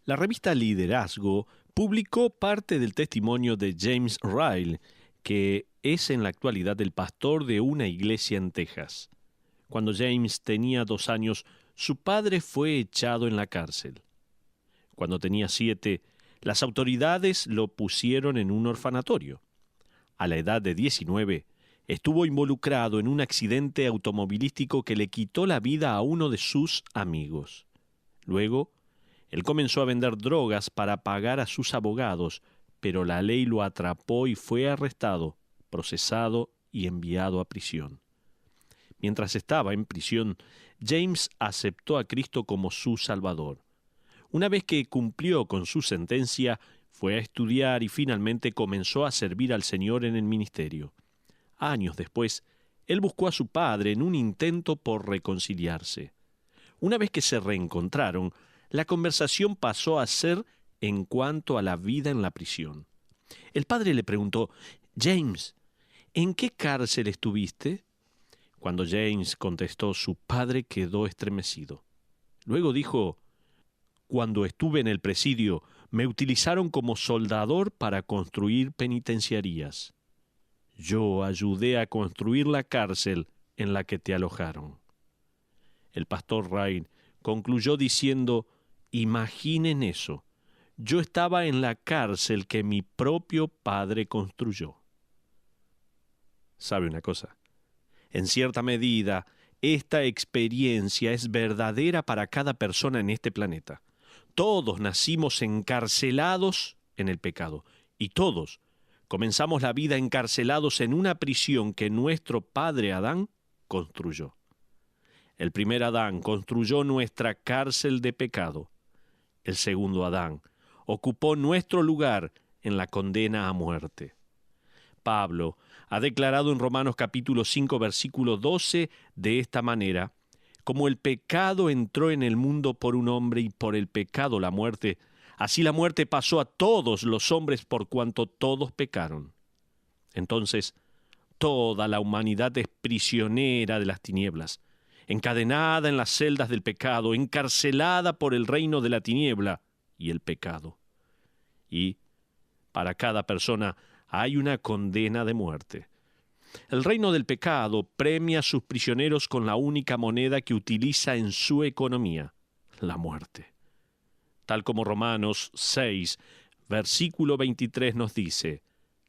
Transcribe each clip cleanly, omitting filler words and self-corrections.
La revista Liderazgo publicó parte del testimonio de James Ryle, que es en la actualidad el pastor de una iglesia en Texas. Cuando James tenía 2 años, su padre fue echado en la cárcel. Cuando tenía 7, las autoridades lo pusieron en un orfanatorio. A la edad de 19, estuvo involucrado en un accidente automovilístico que le quitó la vida a uno de sus amigos. Luego, él comenzó a vender drogas para pagar a sus abogados, pero la ley lo atrapó y fue arrestado, procesado y enviado a prisión. Mientras estaba en prisión, James aceptó a Cristo como su Salvador. Una vez que cumplió con su sentencia, fue a estudiar y finalmente comenzó a servir al Señor en el ministerio. Años después, él buscó a su padre en un intento por reconciliarse. Una vez que se reencontraron, la conversación pasó a ser en cuanto a la vida en la prisión. El padre le preguntó: «James, ¿en qué cárcel estuviste?». Cuando James contestó, su padre quedó estremecido. Luego dijo: «Cuando estuve en el presidio, me utilizaron como soldador para construir penitenciarías. Yo ayudé a construir la cárcel en la que te alojaron». El pastor Ryle concluyó diciendo: «Imaginen eso. Yo estaba en la cárcel que mi propio padre construyó». ¿Sabe una cosa? En cierta medida, esta experiencia es verdadera para cada persona en este planeta. Todos nacimos encarcelados en el pecado, y todos comenzamos la vida encarcelados en una prisión que nuestro padre Adán construyó. El primer Adán construyó nuestra cárcel de pecado. El segundo Adán ocupó nuestro lugar en la condena a muerte. Pablo ha declarado en Romanos capítulo 5, versículo 12 de esta manera: «Como el pecado entró en el mundo por un hombre y por el pecado la muerte, así la muerte pasó a todos los hombres por cuanto todos pecaron». Entonces, toda la humanidad es prisionera de las tinieblas, encadenada en las celdas del pecado, encarcelada por el reino de la tiniebla y el pecado. Y para cada persona hay una condena de muerte. El reino del pecado premia a sus prisioneros con la única moneda que utiliza en su economía: la muerte. Tal como Romanos 6, versículo 23 nos dice: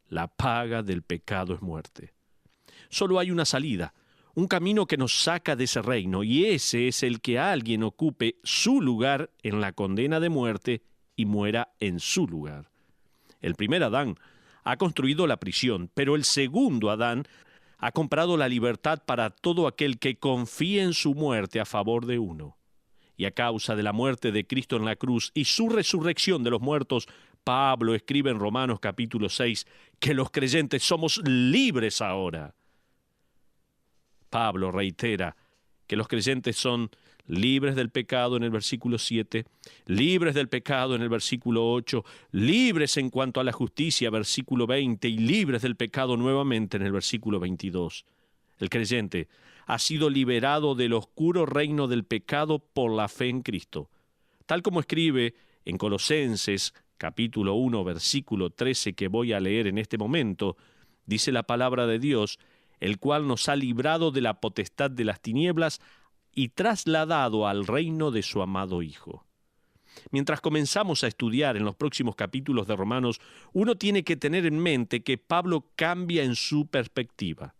«La paga del pecado es muerte». Solo hay una salida, un camino que nos saca de ese reino, y ese es el que alguien ocupe su lugar en la condena de muerte y muera en su lugar. El primer Adán ha construido la prisión, pero el segundo Adán ha comprado la libertad para todo aquel que confíe en su muerte a favor de uno. Y a causa de la muerte de Cristo en la cruz y su resurrección de los muertos, Pablo escribe en Romanos capítulo 6 que los creyentes somos libres ahora. Pablo reitera que los creyentes son libres del pecado en el versículo 7, libres del pecado en el versículo 8, libres en cuanto a la justicia, versículo 20, y libres del pecado nuevamente en el versículo 22. El creyente ha sido liberado del oscuro reino del pecado por la fe en Cristo. Tal como escribe en Colosenses capítulo 1, versículo 13, que voy a leer en este momento, dice la palabra de Dios: «El cual nos ha librado de la potestad de las tinieblas y trasladado al reino de su amado Hijo». Mientras comenzamos a estudiar en los próximos capítulos de Romanos, uno tiene que tener en mente que Pablo cambia en su perspectiva.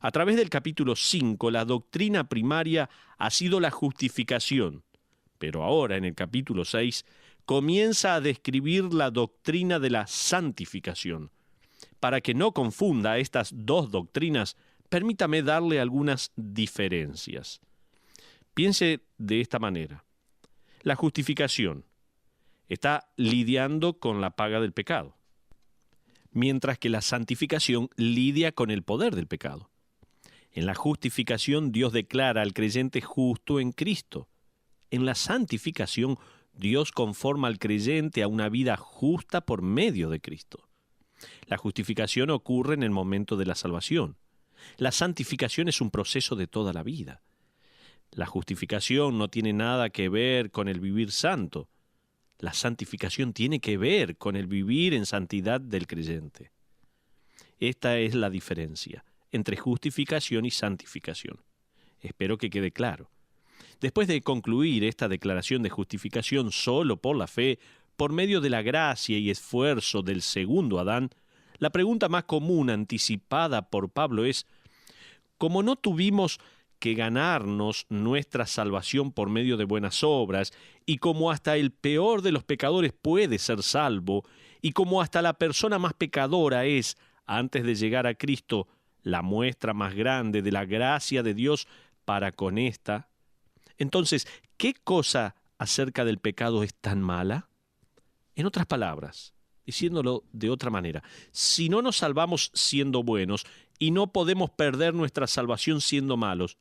A través del capítulo 5, la doctrina primaria ha sido la justificación, pero ahora en el capítulo 6 comienza a describir la doctrina de la santificación. Para que no confunda estas dos doctrinas, permítame darle algunas diferencias. Piense de esta manera: la justificación está lidiando con la paga del pecado, mientras que la santificación lidia con el poder del pecado. En la justificación, Dios declara al creyente justo en Cristo. En la santificación, Dios conforma al creyente a una vida justa por medio de Cristo. La justificación ocurre en el momento de la salvación. La santificación es un proceso de toda la vida. La justificación no tiene nada que ver con el vivir santo. La santificación tiene que ver con el vivir en santidad del creyente. Esta es la diferencia entre justificación y santificación. Espero que quede claro. Después de concluir esta declaración de justificación solo por la fe, por medio de la gracia y esfuerzo del segundo Adán, la pregunta más común anticipada por Pablo es: como no tuvimos que ganarnos nuestra salvación por medio de buenas obras, y como hasta el peor de los pecadores puede ser salvo, y como hasta la persona más pecadora es, antes de llegar a Cristo, la muestra más grande de la gracia de Dios para con ésta, entonces, ¿qué cosa acerca del pecado es tan mala? En otras palabras, diciéndolo de otra manera, si no nos salvamos siendo buenos y no podemos perder nuestra salvación siendo malos,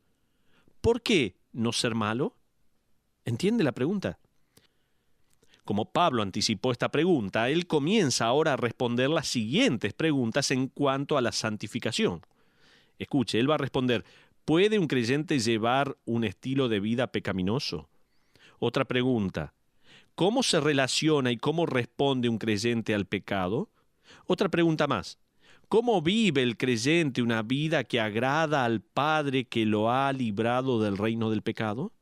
¿por qué no ser malo? ¿Entiende la pregunta? Como Pablo anticipó esta pregunta, él comienza ahora a responder las siguientes preguntas en cuanto a la santificación. Escuche, él va a responder: ¿puede un creyente llevar un estilo de vida pecaminoso? Otra pregunta: ¿cómo se relaciona y cómo responde un creyente al pecado? Otra pregunta más: ¿cómo vive el creyente una vida que agrada al Padre que lo ha librado del reino del pecado?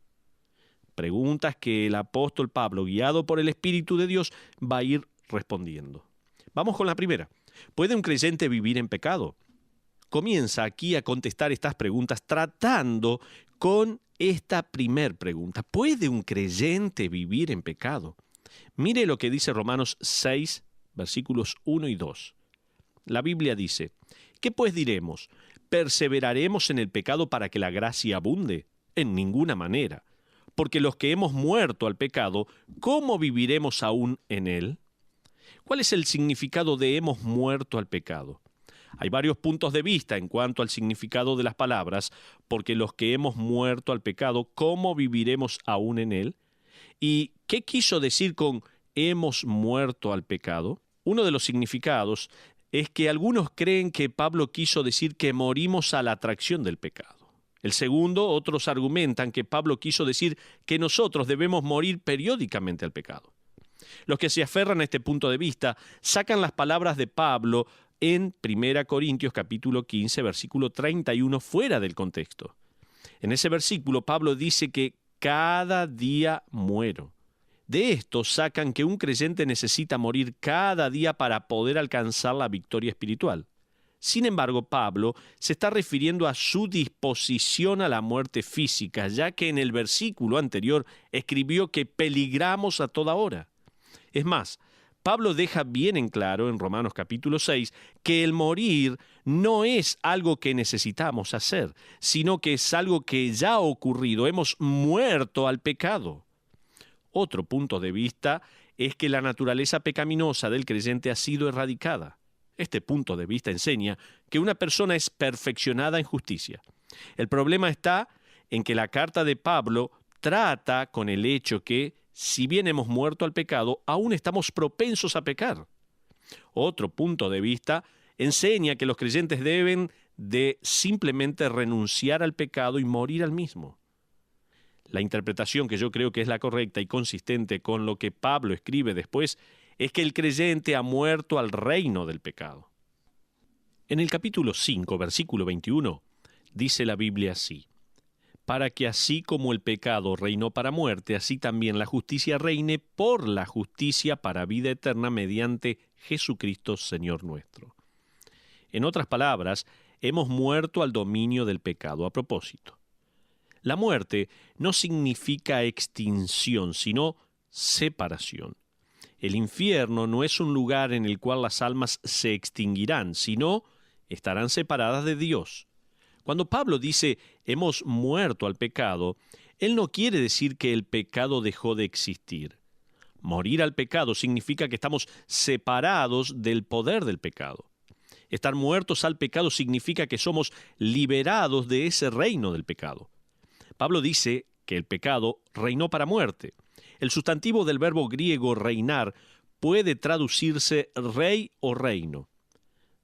Preguntas que el apóstol Pablo, guiado por el Espíritu de Dios, va a ir respondiendo. Vamos con la primera. ¿Puede un creyente vivir en pecado? Comienza aquí a contestar estas preguntas tratando con esta primer pregunta: ¿puede un creyente vivir en pecado? Mire lo que dice Romanos 6, versículos 1 y 2. La Biblia dice: ¿qué pues diremos? ¿Perseveraremos en el pecado para que la gracia abunde? En ninguna manera. Porque los que hemos muerto al pecado, ¿cómo viviremos aún en él? ¿Cuál es el significado de hemos muerto al pecado? Hay varios puntos de vista en cuanto al significado de las palabras, porque los que hemos muerto al pecado, ¿cómo viviremos aún en él? ¿Y qué quiso decir con hemos muerto al pecado? Uno de los significados es que algunos creen que Pablo quiso decir que morimos a la atracción del pecado. El segundo, otros argumentan que Pablo quiso decir que nosotros debemos morir periódicamente al pecado. Los que se aferran a este punto de vista sacan las palabras de Pablo en 1 Corintios capítulo 15, versículo 31 fuera del contexto. En ese versículo Pablo dice que cada día muero. De esto sacan que un creyente necesita morir cada día para poder alcanzar la victoria espiritual. Sin embargo, Pablo se está refiriendo a su disposición a la muerte física, ya que en el versículo anterior escribió que peligramos a toda hora. Es más, Pablo deja bien en claro en Romanos capítulo 6 que el morir no es algo que necesitamos hacer, sino que es algo que ya ha ocurrido. Hemos muerto al pecado. Otro punto de vista es que la naturaleza pecaminosa del creyente ha sido erradicada. Este punto de vista enseña que una persona es perfeccionada en justicia. El problema está en que la carta de Pablo trata con el hecho que, si bien hemos muerto al pecado, aún estamos propensos a pecar. Otro punto de vista enseña que los creyentes deben de simplemente renunciar al pecado y morir al mismo. La interpretación que yo creo que es la correcta y consistente con lo que Pablo escribe después es que el creyente ha muerto al reino del pecado. En el capítulo 5, versículo 21, dice la Biblia así: para que así como el pecado reinó para muerte, así también la justicia reine por la justicia para vida eterna mediante Jesucristo Señor nuestro. En otras palabras, hemos muerto al dominio del pecado. A propósito, la muerte no significa extinción, sino separación. El infierno no es un lugar en el cual las almas se extinguirán, sino estarán separadas de Dios. Cuando Pablo dice hemos muerto al pecado, él no quiere decir que el pecado dejó de existir. Morir al pecado significa que estamos separados del poder del pecado. Estar muertos al pecado significa que somos liberados de ese reino del pecado. Pablo dice que el pecado reinó para muerte. El sustantivo del verbo griego reinar puede traducirse rey o reino.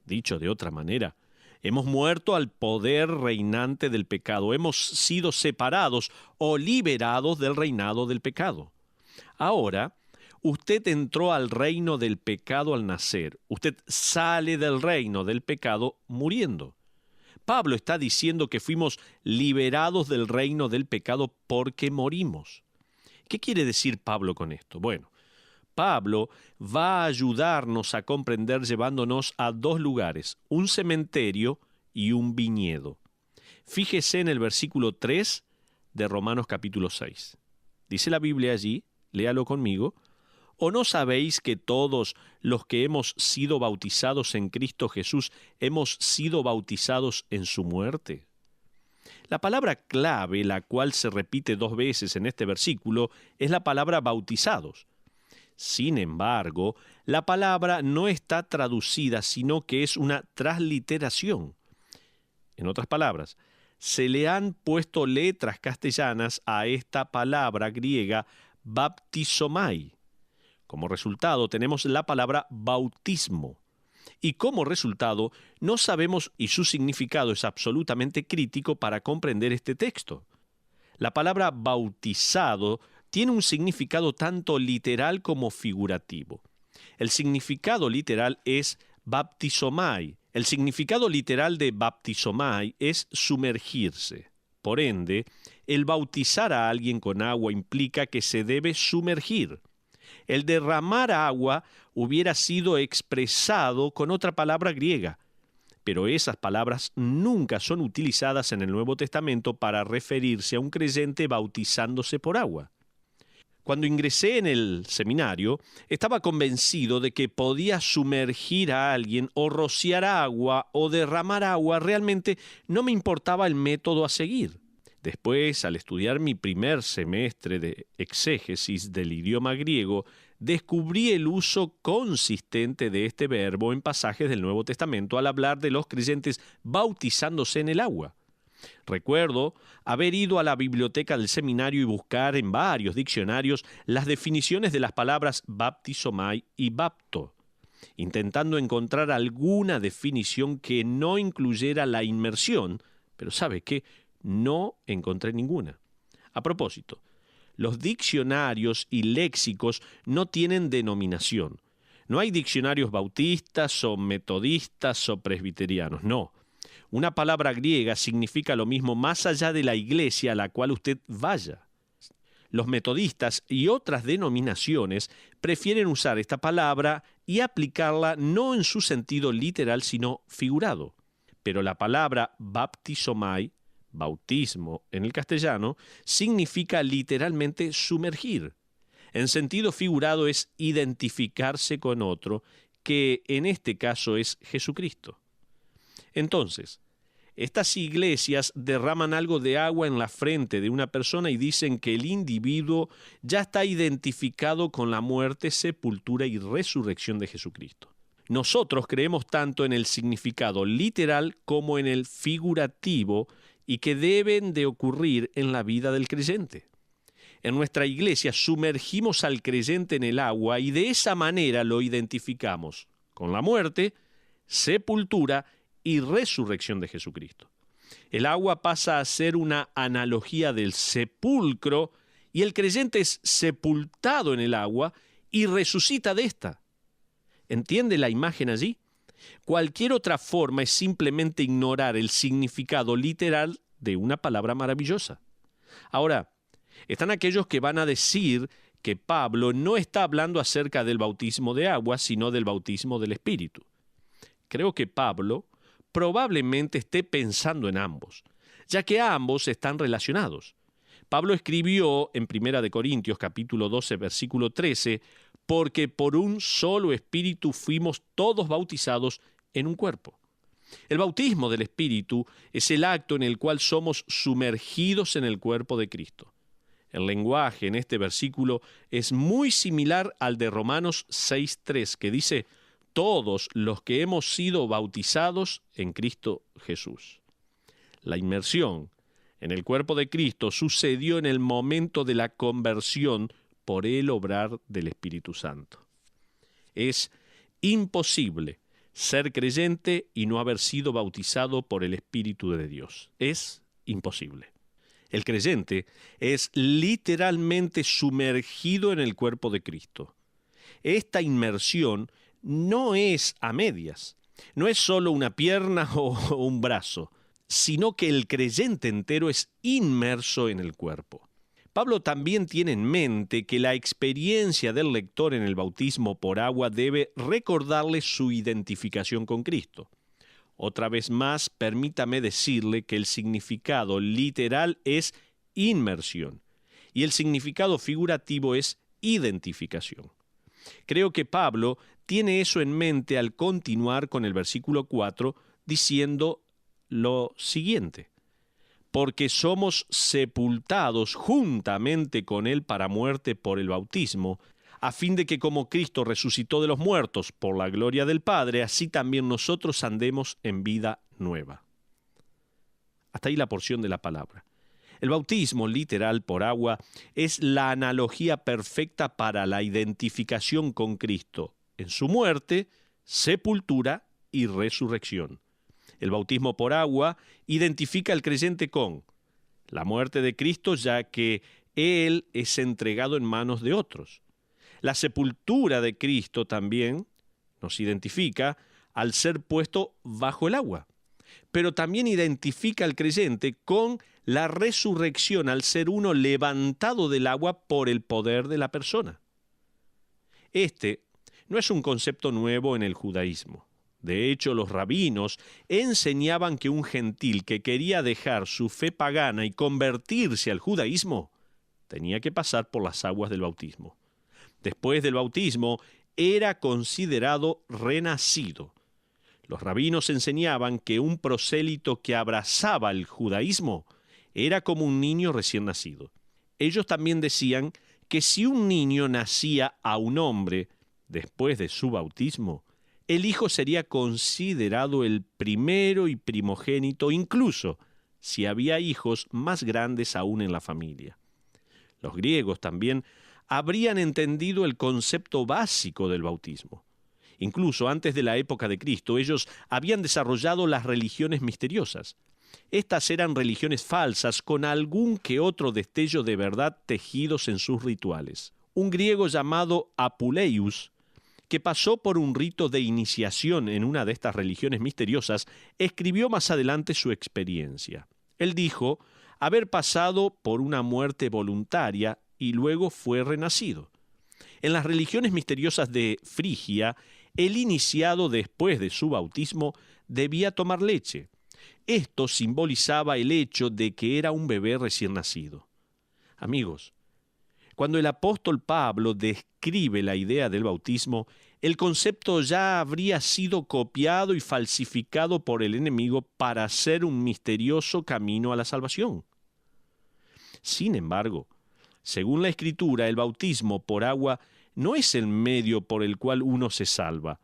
Dicho de otra manera, hemos muerto al poder reinante del pecado. Hemos sido separados o liberados del reinado del pecado. Ahora, Usted entró al reino del pecado al nacer. Usted sale del reino del pecado muriendo. Pablo está diciendo que fuimos liberados del reino del pecado porque morimos. ¿Qué quiere decir Pablo con esto? Bueno, Pablo va a ayudarnos a comprender llevándonos a dos lugares, un cementerio y un viñedo. Fíjese en el versículo 3 de Romanos capítulo 6. Dice la Biblia allí, léalo conmigo, ¿o no sabéis que todos los que hemos sido bautizados en Cristo Jesús hemos sido bautizados en su muerte? La palabra clave, la cual se repite 2 veces en este versículo, es la palabra bautizados. Sin embargo, la palabra no está traducida, sino que es una transliteración. En otras palabras, se le han puesto letras castellanas a esta palabra griega baptisomai. Como resultado tenemos la palabra bautismo. Y como resultado no sabemos, y su significado es absolutamente crítico para comprender este texto. La palabra bautizado tiene un significado tanto literal como figurativo. El significado literal es baptisomai. El significado literal de baptisomai es sumergirse. Por ende, el bautizar a alguien con agua implica que se debe sumergir. El derramar agua hubiera sido expresado con otra palabra griega, pero esas palabras nunca son utilizadas en el Nuevo Testamento para referirse a un creyente bautizándose por agua. Cuando ingresé en el seminario, estaba convencido de que podía sumergir a alguien o rociar agua o derramar agua. Realmente no me importaba el método a seguir. Después, al estudiar mi primer semestre de exégesis del idioma griego, descubrí el uso consistente de este verbo en pasajes del Nuevo Testamento al hablar de los creyentes bautizándose en el agua. Recuerdo haber ido a la biblioteca del seminario y buscar en varios diccionarios las definiciones de las palabras baptisomai y bapto, intentando encontrar alguna definición que no incluyera la inmersión, pero ¿sabe qué? No encontré ninguna. A propósito, los diccionarios y léxicos no tienen denominación. No hay diccionarios bautistas o metodistas o presbiterianos, no. Una palabra griega significa lo mismo más allá de la iglesia a la cual usted vaya. Los metodistas y otras denominaciones prefieren usar esta palabra y aplicarla no en su sentido literal, sino figurado. Pero la palabra baptisomai, bautismo en el castellano, significa literalmente sumergir. En sentido figurado es identificarse con otro, que en este caso es Jesucristo. Entonces, estas iglesias derraman algo de agua en la frente de una persona y dicen que el individuo ya está identificado con la muerte, sepultura y resurrección de Jesucristo. Nosotros creemos tanto en el significado literal como en el figurativo y que deben de ocurrir en la vida del creyente. En nuestra iglesia sumergimos al creyente en el agua y de esa manera lo identificamos con la muerte, sepultura y resurrección de Jesucristo. El agua pasa a ser una analogía del sepulcro y el creyente es sepultado en el agua y resucita de esta. ¿Entiende la imagen allí? Cualquier otra forma es simplemente ignorar el significado literal de una palabra maravillosa. Ahora, están aquellos que van a decir que Pablo no está hablando acerca del bautismo de agua, sino del bautismo del Espíritu. Creo que Pablo probablemente esté pensando en ambos, ya que ambos están relacionados. Pablo escribió en 1 Corintios capítulo 12, versículo 13, porque por un solo Espíritu fuimos todos bautizados en un cuerpo. El bautismo del Espíritu es el acto en el cual somos sumergidos en el cuerpo de Cristo. El lenguaje en este versículo es muy similar al de Romanos 6:3, que dice: todos los que hemos sido bautizados en Cristo Jesús. La inmersión en el cuerpo de Cristo sucedió en el momento de la conversión por el obrar del Espíritu Santo. Es imposible ser creyente y no haber sido bautizado por el Espíritu de Dios. Es imposible. El creyente es literalmente sumergido en el cuerpo de Cristo. Esta inmersión no es a medias, no es solo una pierna o un brazo, sino que el creyente entero es inmerso en el cuerpo. Pablo también tiene en mente que la experiencia del lector en el bautismo por agua debe recordarle su identificación con Cristo. Otra vez más, permítame decirle que el significado literal es inmersión y el significado figurativo es identificación. Creo que Pablo tiene eso en mente al continuar con el versículo 4 diciendo lo siguiente: porque somos sepultados juntamente con Él para muerte por el bautismo, a fin de que como Cristo resucitó de los muertos por la gloria del Padre, así también nosotros andemos en vida nueva. Hasta ahí la porción de la palabra. El bautismo literal por agua es la analogía perfecta para la identificación con Cristo en su muerte, sepultura y resurrección. El bautismo por agua identifica al creyente con la muerte de Cristo, ya que Él es entregado en manos de otros. La sepultura de Cristo también nos identifica al ser puesto bajo el agua, pero también identifica al creyente con la resurrección al ser uno levantado del agua por el poder de la persona. Este no es un concepto nuevo en el judaísmo. De hecho, los rabinos enseñaban que un gentil que quería dejar su fe pagana y convertirse al judaísmo tenía que pasar por las aguas del bautismo. Después del bautismo, era considerado renacido. Los rabinos enseñaban que un prosélito que abrazaba el judaísmo era como un niño recién nacido. Ellos también decían que si un niño nacía a un hombre después de su bautismo, el hijo sería considerado el primero y primogénito, incluso si había hijos más grandes aún en la familia. Los griegos también habrían entendido el concepto básico del bautismo. Incluso antes de la época de Cristo, ellos habían desarrollado las religiones misteriosas. Estas eran religiones falsas con algún que otro destello de verdad tejidos en sus rituales. Un griego llamado Apuleius, que pasó por un rito de iniciación en una de estas religiones misteriosas, escribió más adelante su experiencia. Él dijo haber pasado por una muerte voluntaria y luego fue renacido. En las religiones misteriosas de Frigia, el iniciado después de su bautismo debía tomar leche. Esto simbolizaba el hecho de que era un bebé recién nacido. Amigos, cuando el apóstol Pablo describe la idea del bautismo, el concepto ya habría sido copiado y falsificado por el enemigo para hacer un misterioso camino a la salvación. Sin embargo, según la Escritura, el bautismo por agua no es el medio por el cual uno se salva,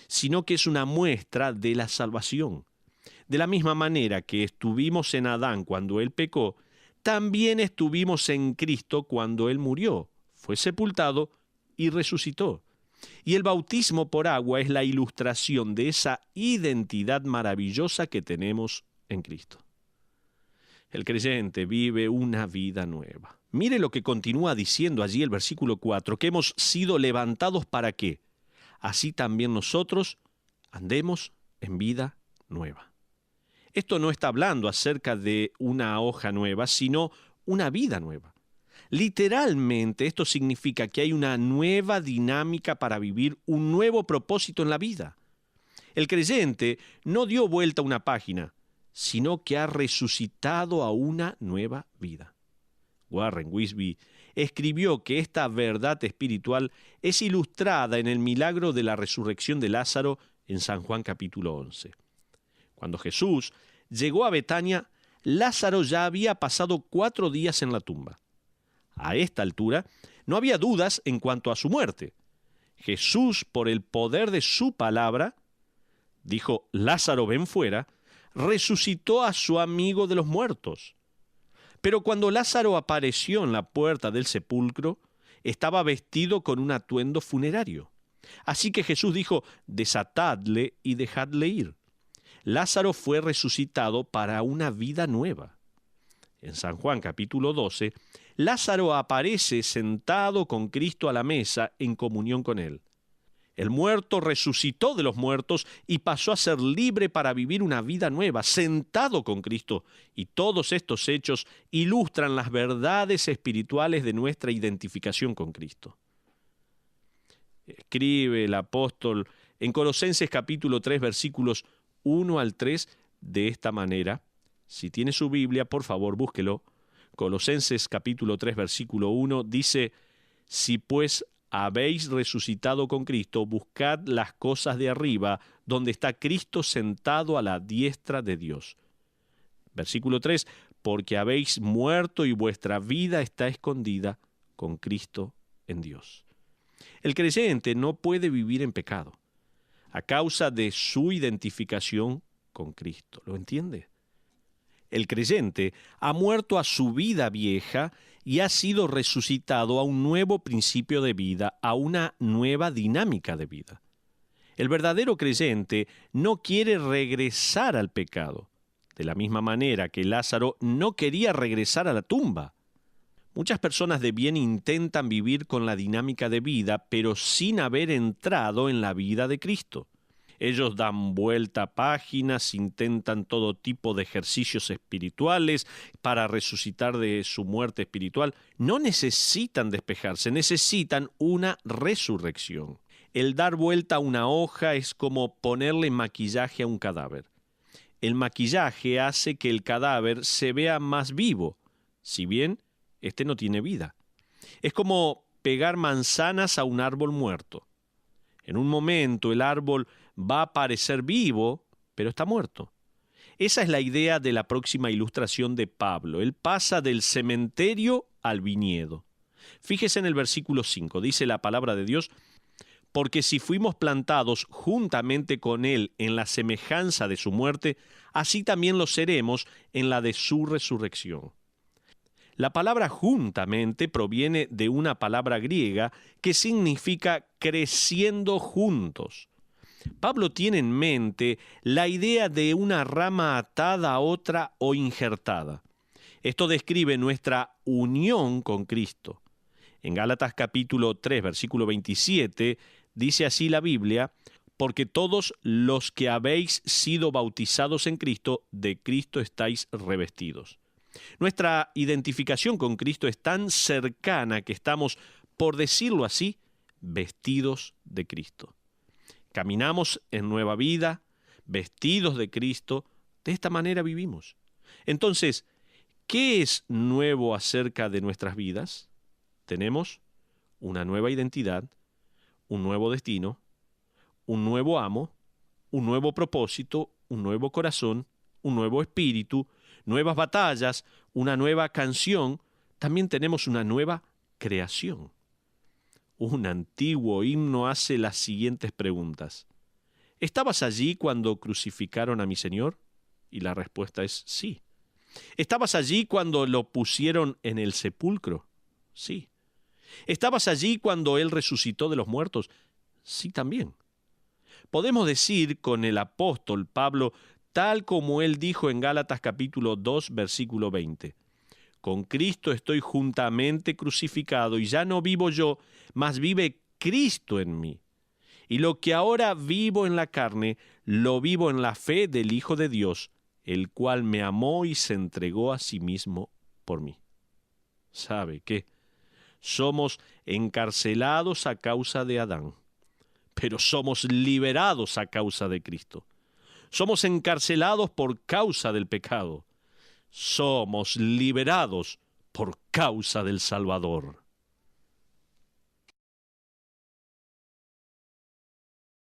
sino que es una muestra de la salvación. De la misma manera que estuvimos en Adán cuando él pecó, también estuvimos en Cristo cuando Él murió, fue sepultado y resucitó. Y el bautismo por agua es la ilustración de esa identidad maravillosa que tenemos en Cristo. El creyente vive una vida nueva. Mire lo que continúa diciendo allí el versículo 4, que hemos sido levantados ¿para qué? Así también nosotros andemos en vida nueva. Esto no está hablando acerca de una hoja nueva, sino una vida nueva. Literalmente, esto significa que hay una nueva dinámica para vivir un nuevo propósito en la vida. El creyente no dio vuelta a una página, sino que ha resucitado a una nueva vida. Warren Wiersbe escribió que esta verdad espiritual es ilustrada en el milagro de la resurrección de Lázaro en San Juan capítulo 11. Cuando Jesús llegó a Betania, Lázaro ya había pasado 4 días en la tumba. A esta altura, no había dudas en cuanto a su muerte. Jesús, por el poder de su palabra, dijo: Lázaro, ven fuera, resucitó a su amigo de los muertos. Pero cuando Lázaro apareció en la puerta del sepulcro, estaba vestido con un atuendo funerario. Así que Jesús dijo: desatadle y dejadle ir. Lázaro fue resucitado para una vida nueva. En San Juan capítulo 12, Lázaro aparece sentado con Cristo a la mesa en comunión con él. El muerto resucitó de los muertos y pasó a ser libre para vivir una vida nueva, sentado con Cristo. Y todos estos hechos ilustran las verdades espirituales de nuestra identificación con Cristo. Escribe el apóstol en Colosenses capítulo 3, versículos 1 al 3, de esta manera. Si tiene su Biblia, por favor, búsquelo. Colosenses capítulo 3, versículo 1, dice: si pues habéis resucitado con Cristo, buscad las cosas de arriba, donde está Cristo sentado a la diestra de Dios. Versículo 3, porque habéis muerto y vuestra vida está escondida con Cristo en Dios. El creyente no puede vivir en pecado a causa de su identificación con Cristo. ¿Lo entiende? El creyente ha muerto a su vida vieja y ha sido resucitado a un nuevo principio de vida, a una nueva dinámica de vida. El verdadero creyente no quiere regresar al pecado, de la misma manera que Lázaro no quería regresar a la tumba. Muchas personas de bien intentan vivir con la dinámica de vida, pero sin haber entrado en la vida de Cristo. Ellos dan vuelta a páginas, intentan todo tipo de ejercicios espirituales para resucitar de su muerte espiritual. No necesitan despejarse, necesitan una resurrección. El dar vuelta a una hoja es como ponerle maquillaje a un cadáver. El maquillaje hace que el cadáver se vea más vivo, si bien este no tiene vida. Es como pegar manzanas a un árbol muerto. En un momento el árbol va a parecer vivo, pero está muerto. Esa es la idea de la próxima ilustración de Pablo. Él pasa del cementerio al viñedo. Fíjese en el versículo 5, dice la palabra de Dios: porque si fuimos plantados juntamente con él en la semejanza de su muerte, así también lo seremos en la de su resurrección. La palabra juntamente proviene de una palabra griega que significa creciendo juntos. Pablo tiene en mente la idea de una rama atada a otra o injertada. Esto describe nuestra unión con Cristo. En Gálatas capítulo 3, versículo 27, dice así la Biblia: porque todos los que habéis sido bautizados en Cristo, de Cristo estáis revestidos. Nuestra identificación con Cristo es tan cercana que estamos, por decirlo así, vestidos de Cristo. Caminamos en nueva vida, vestidos de Cristo. De esta manera vivimos. Entonces, ¿qué es nuevo acerca de nuestras vidas? Tenemos una nueva identidad, un nuevo destino, un nuevo amo, un nuevo propósito, un nuevo corazón, un nuevo espíritu, nuevas batallas, una nueva canción. También tenemos una nueva creación. Un antiguo himno hace las siguientes preguntas: ¿estabas allí cuando crucificaron a mi Señor? Y la respuesta es sí. ¿Estabas allí cuando lo pusieron en el sepulcro? Sí. ¿Estabas allí cuando Él resucitó de los muertos? Sí, también. Podemos decir con el apóstol Pablo, tal como él dijo en Gálatas capítulo 2, versículo 20. Con Cristo estoy juntamente crucificado, y ya no vivo yo, mas vive Cristo en mí. Y lo que ahora vivo en la carne, lo vivo en la fe del Hijo de Dios, el cual me amó y se entregó a sí mismo por mí. ¿Sabe qué? Somos encarcelados a causa de Adán, pero somos liberados a causa de Cristo. Somos encarcelados por causa del pecado. Somos liberados por causa del Salvador.